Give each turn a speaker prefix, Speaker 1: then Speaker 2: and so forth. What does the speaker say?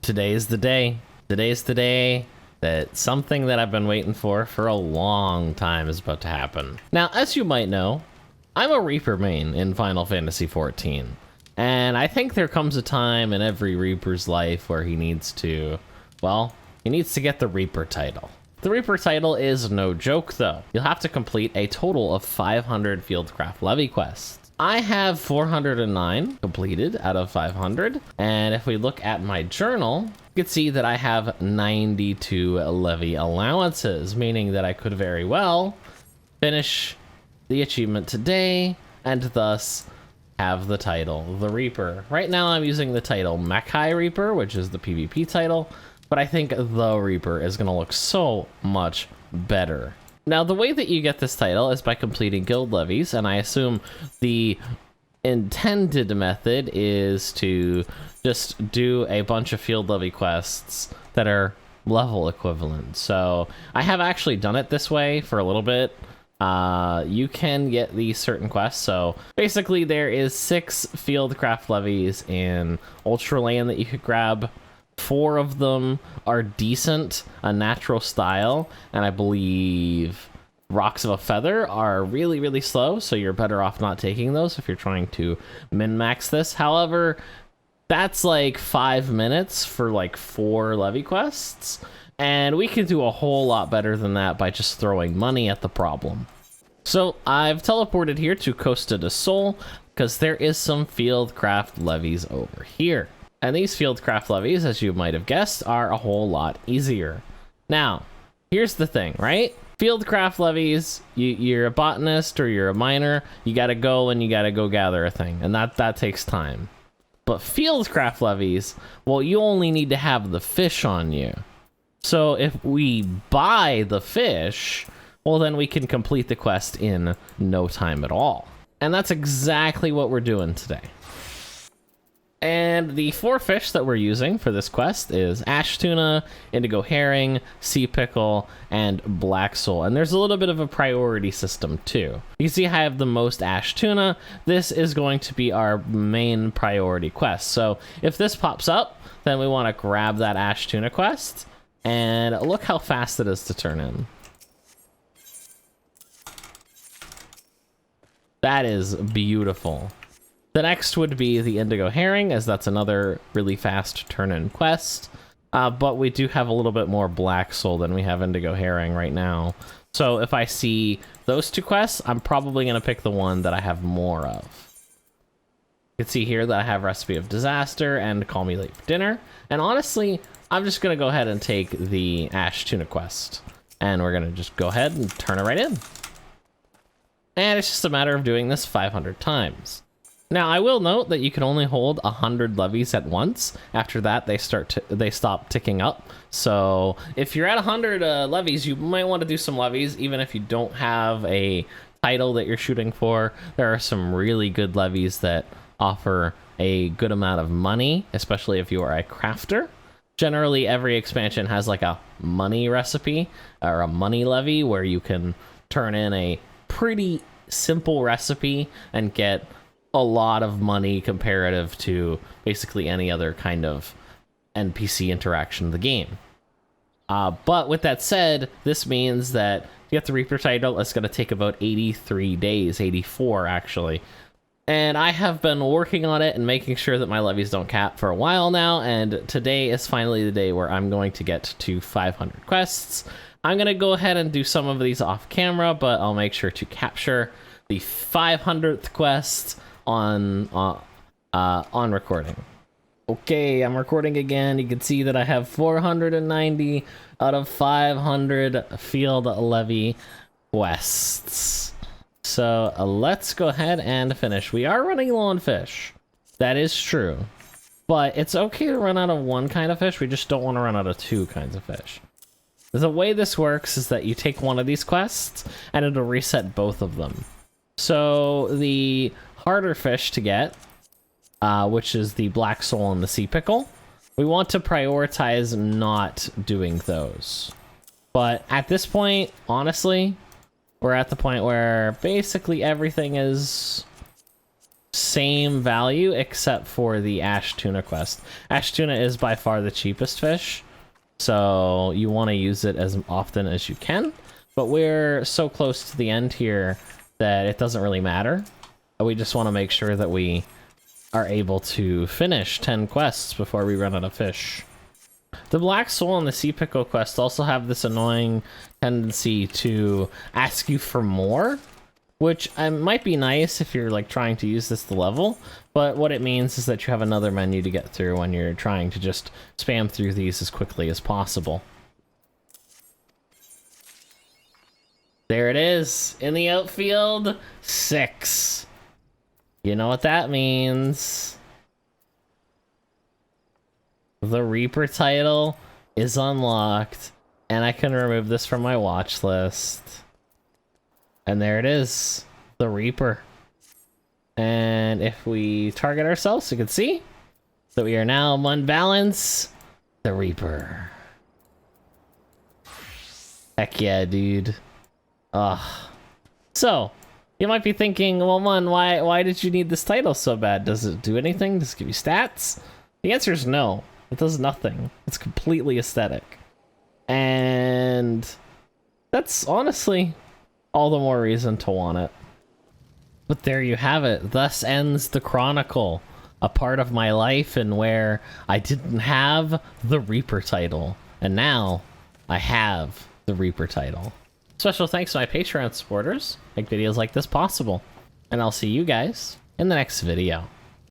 Speaker 1: Today's the day. Today's the day that something that I've been waiting for a long time is about to happen. Now, as you might know, I'm a Reaper main in Final Fantasy XIV. And I think there comes a time in every Reaper's life where he needs to, well, he needs to get the Reaper title. The Reaper title is no joke though. You'll have to complete a total of 500 Fieldcraft Levy quests. I have 409 completed out of 500, and if we look at my journal, you can see that I have 92 levy allowances, meaning that I could very well finish the achievement today and thus have the title, the Reaper. Right now I'm using the title Makai Reaper, which is the PvP title, but I think the Reaper is gonna look so much better. Now, the way that you get this title is by completing guild levies, and I assume the intended method is to just do a bunch of field levy quests that are level equivalent. So I have actually done it this way for a little bit. You can get these certain quests. So basically there is 6 fieldcraft levies in Ultraland that you could grab. 4 of them are decent, a natural style, and I believe Rocks of a Feather are really, really slow, so you're better off not taking those if you're trying to min-max this. However, that's like 5 minutes for like 4 levy quests, and we can do a whole lot better than that by just throwing money at the problem. So I've teleported here to Costa del Sol because there is some fieldcraft levies over here. And these fieldcraft levies, as you might have guessed, are a whole lot easier. Now, here's the thing, right? Fieldcraft levies, you're a botanist or you're a miner, you gotta go and you gotta go gather a thing, and that takes time. But fieldcraft levies, well, you only need to have the fish on you. So if we buy the fish, well, then we can complete the quest in no time at all. And that's exactly what we're doing today. And the 4 fish that we're using for this quest is ash tuna, indigo herring, sea pickle, and black soul. And there's a little bit of a priority system too. You can see I have the most ash tuna. This is going to be our main priority quest. So if this pops up, then we want to grab that ash tuna quest. And look how fast it is to turn in. That is beautiful. The next would be the indigo herring, as that's another really fast turn-in quest. But we do have a little bit more black soul than we have indigo herring right now. So if I see those 2 quests, I'm probably going to pick the one that I have more of. You can see here that I have Recipe of Disaster and Call Me Late for Dinner. And honestly, I'm just going to go ahead and take the ash tuna quest. And we're going to just go ahead and turn it right in. And it's just a matter of doing this 500 times. Now, I will note that you can only hold 100 levies at once. After that, they stop ticking up. So if you're at 100 levies, you might want to do some levies, even if you don't have a title that you're shooting for. There are some really good levies that offer a good amount of money, especially if you are a crafter. Generally, every expansion has like a money recipe or a money levy where you can turn in a pretty simple recipe and get a lot of money comparative to basically any other kind of NPC interaction in the game. But with that said, this means that to get the Reaper title, it's going to take about 83 days, 84 actually. And I have been working on it and making sure that my levies don't cap for a while now, and today is finally the day where I'm going to get to 500 quests. I'm going to go ahead and do some of these off camera, but I'll make sure to capture the 500th quest on recording. Okay, I'm recording again. You can see that I have 490 out of 500 field levy quests. So let's go ahead and finish. We are running low on fish. That is true. But it's okay to run out of one kind of fish. We just don't want to run out of 2 kinds of fish. The way this works is that you take one of these quests and it'll reset both of them. So the harder fish to get, which is the black soul and the sea pickle, we want to prioritize not doing those. But at this point, honestly, we're at the point where basically everything is same value except for the ash tuna quest. Ash tuna is by far the cheapest fish, so you want to use it as often as you can, but we're so close to the end here that it doesn't really matter. We just want to make sure that we are able to finish 10 quests before we run out of fish. The Black Soul and the Sea Pickle quest also have this annoying tendency to ask you for more, which might be nice if you're like trying to use this to level, but what it means is that you have another menu to get through when you're trying to just spam through these as quickly as possible. There it is, in the outfield, 6. You know what that means. The Reaper title is unlocked, and I can remove this from my watch list. And there it is, the Reaper. And if we target ourselves, you can see that we are now Munbalance, the Reaper. Heck yeah, dude. Ugh. So, you might be thinking, well, Mun, why did you need this title so bad? Does it do anything? Does it give you stats? The answer is no. It does nothing. It's completely aesthetic. And that's honestly all the more reason to want it. But there you have it. Thus ends the Chronicle, a part of my life and where I didn't have the Reaper title. And now I have the Reaper title. Special thanks to my Patreon supporters, make videos like this possible. And I'll see you guys in the next video.